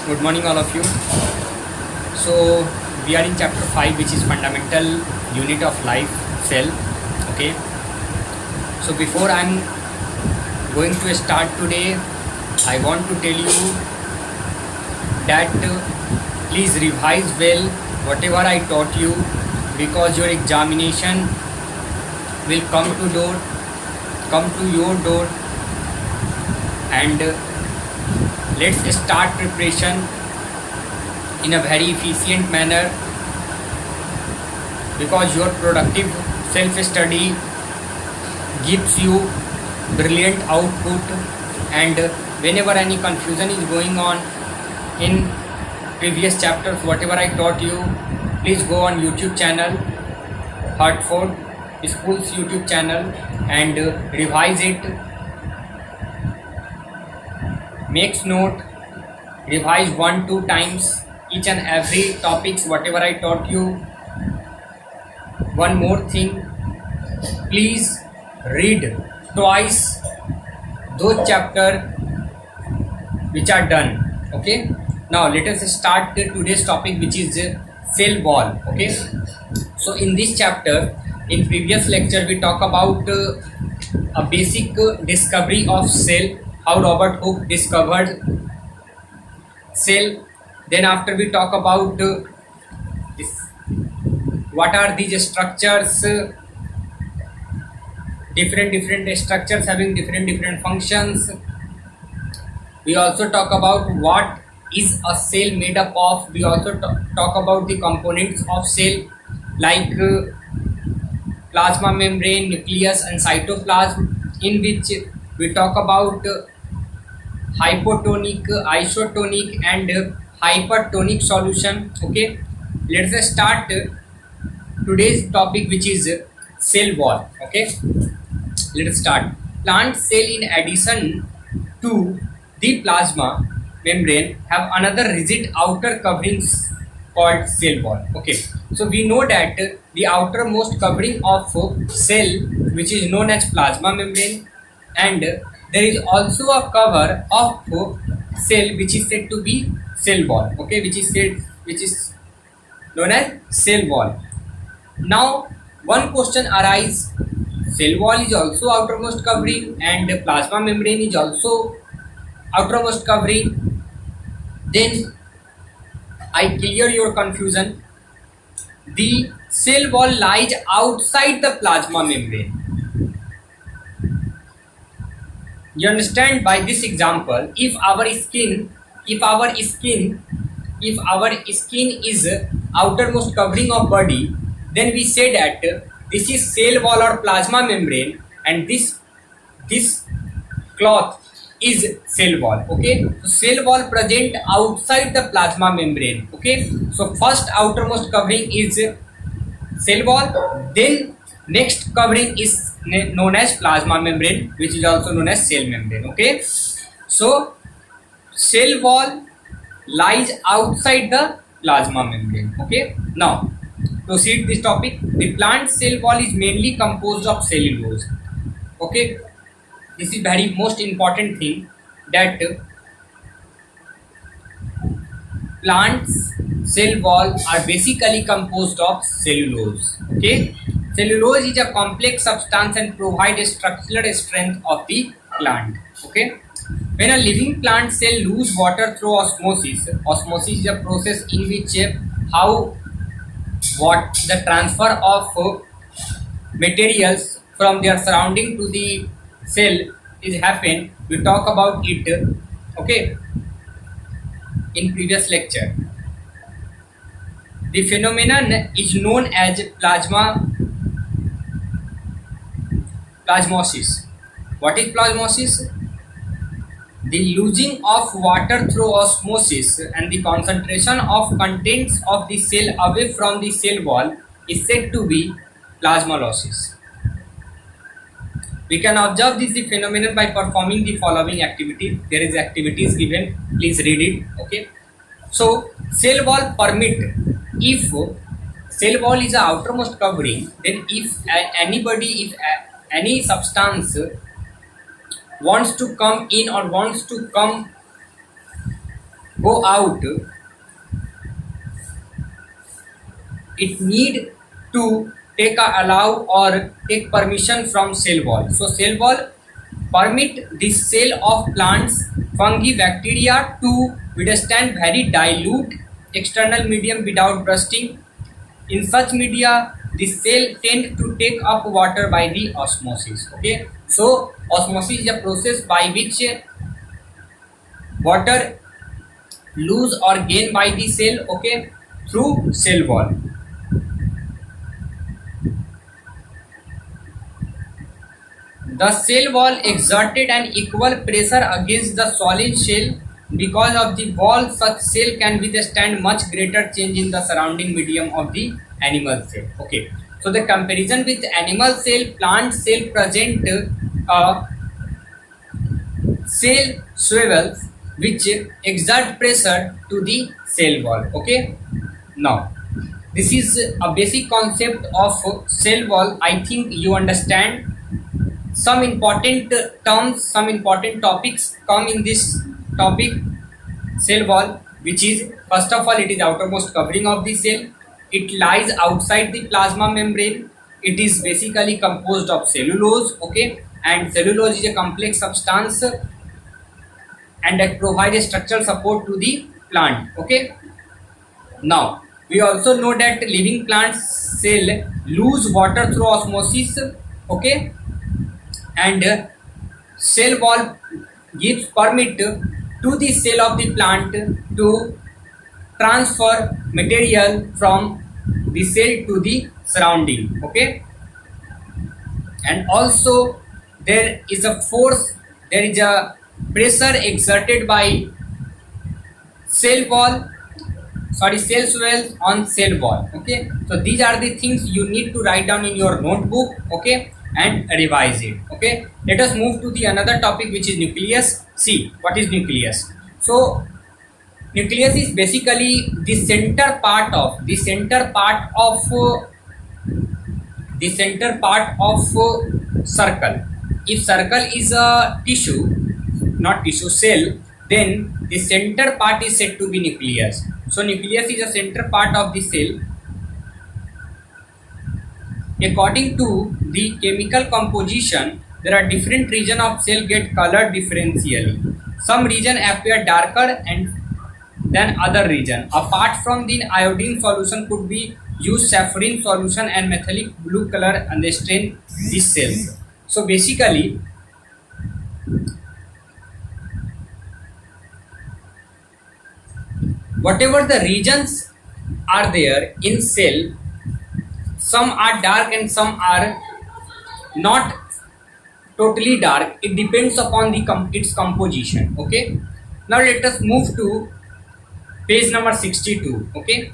Good morning, all of you. So, we are in chapter 5, which is fundamental unit of life, cell. Okay. So, before I'm going to start today, I want to tell you that please revise well whatever I taught you, because your examination will come to your door, and let's start preparation in a very efficient manner, because your productive self study gives you brilliant output. And whenever any confusion is going on in previous chapters, whatever I taught you, please go on YouTube channel, Hartford School's YouTube channel, and revise it. Makes note, revise 1-2 times each and every topics whatever I taught you. One more thing, please read twice those chapter which are done. Okay, now let us start today's topic, which is cell wall. Okay, so in this chapter, in previous lecture, we talk about a basic discovery of cell, how Robert Hooke discovered cell. Then after we talk about this, what are these structures, different structures having different functions. We also talk about what is a cell made up of. We also talk about the components of cell, like plasma membrane, nucleus and cytoplasm, in which we talk about hypotonic, isotonic and hypertonic solution. Okay, let's start today's topic, which is cell wall. Okay, let's start. Plant cell, in addition to the plasma membrane, have another rigid outer coverings called cell wall. Okay, so we know that the outermost covering of cell, which is known as plasma membrane, and there is also a cover of cell which is said to be cell wall. Okay, which is known as cell wall. Now one question arises: cell wall is also outermost covering and plasma membrane is also outermost covering. Then I clear your confusion. The cell wall lies outside the plasma membrane. You understand by this example, if our skin is outermost covering of body, then we say that this is cell wall or plasma membrane, and this cloth is cell wall. Okay, so cell wall present outside the plasma membrane. Okay, so first outermost covering is cell wall, then next covering is known as plasma membrane, which is also known as cell membrane. Okay, so cell wall lies outside the plasma membrane. Okay, now proceed this topic. The plant cell wall is mainly composed of cellulose. Okay, this is very most important thing, that plants cell wall are basically composed of cellulose. Okay, cellulose is a complex substance and provides structural strength of the plant. Okay, when a living plant cell lose water through osmosis is a process in which what the transfer of materials from their surrounding to the cell is happen. We talk about it, okay, in previous lecture. The phenomenon is known as plasmosis. What is plasmosis? The losing of water through osmosis and the concentration of contents of the cell away from the cell wall is said to be plasmolysis. We can observe this phenomenon by performing the following activity. There is activities given. Please read it. Okay. So cell wall permit, if cell wall is the outermost covering, then if any substance wants to come in or wants to come go out, it need to take a allow or take permission from cell wall. So cell wall permit the cell of plants, fungi, bacteria to withstand very dilute external medium without bursting. In such media, the cell tend to take up water by the osmosis. Okay, so osmosis is a process by which water lose or gain by the cell, okay, through cell wall. The cell wall exerted an equal pressure against the solid shell. Because of the wall, such cell can withstand much greater change in the surrounding medium of the animal cell. Okay, so the comparison with animal cell, plant cell present a cell swivels which exert pressure to the cell wall. Okay, now this is a basic concept of cell wall. I think you understand. Some important terms, some important topics come in this topic. Cell wall, which is, first of all, it is outermost covering of the cell. It lies outside the plasma membrane. It is basically composed of cellulose, okay, and cellulose is a complex substance and that provides a structural support to the plant. Okay, now we also know that living plants cell lose water through osmosis. Okay, and cell wall gives permit to the cell of the plant to transfer material from the cell to the surrounding. Okay, and also there is a force, there is a pressure exerted by cell wall, sorry, cell swells on cell wall. Okay, so these are the things you need to write down in your notebook, okay, and revise it. Okay, let us move to the another topic, which is nucleus. See, what is nucleus? So nucleus is basically the center part of circle. If circle is a tissue, not tissue, cell, then the center part is said to be nucleus. So nucleus is a center part of the cell. According to the chemical composition, there are different regions of cell get colored differentially. Some region appear darker and than other region. Apart from the iodine solution, could be used safranin solution and metallic blue color and they stain these cells. So basically, whatever the regions are there in cell, some are dark and some are not totally dark. It depends upon the its composition. Okay, now let us move to page number 62. Okay,